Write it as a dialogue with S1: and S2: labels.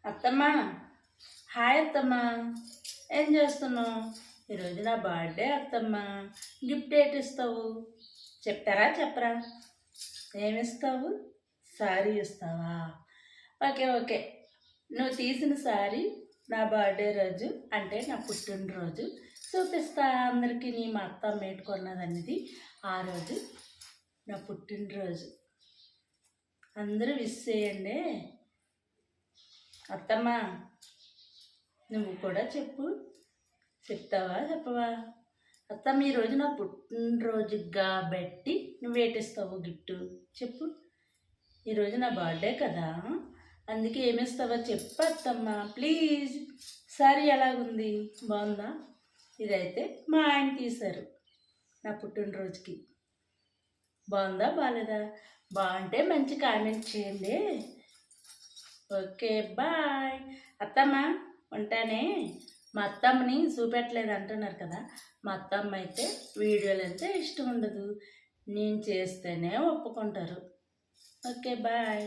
S1: అత్తమ్మా, హాయ్ అత్తమ్మా, ఏం చేస్తున్నావు? ఈరోజు నా బర్త్డే అత్తమ్మా. గిఫ్ట్ ఏంటి ఇస్తావు? చెప్తారా చెప్పరా? ఏమిస్తావు? శారీ ఇస్తావా? ఓకే ఓకే, నువ్వు తీసిన శారీ నా బర్త్డే రోజు అంటే నా పుట్టినరోజు చూపిస్తా అందరికీ. మా అత్త మేటుకున్నదనేది ఆ రోజు నా పుట్టినరోజు. అందరూ విష్ చేయండి. అత్తమ్మ, నువ్వు కూడా చెప్తావా చెప్పవా? అత్తమ్మ, ఈరోజు నా పుట్టినరోజు కాబట్టి నువ్వేటిస్తావు గిఫ్ట్ చెప్పు. ఈరోజు నా బర్త్డే కదా, అందుకే ఏమిస్తావో చెప్పు అత్తమ్మ ప్లీజ్. సారీ ఎలాగుంది? బాగుందా? ఇదైతే మా ఆయన తీశారు నా పుట్టినరోజుకి. బాగుందా బాగాలేదా? బాగుంటే మంచి కామెంట్ చేయండి. Okay bye. అత్తమ్మ ఉంటానే. మా అత్తమ్మని చూపెట్టలేదు అంటున్నారు కదా, మా అత్తమ్మ అయితే వీడియోలు అయితే ఇష్టం ఉండదు, నేను చేస్తేనే ఒప్పుకుంటారు. Okay bye.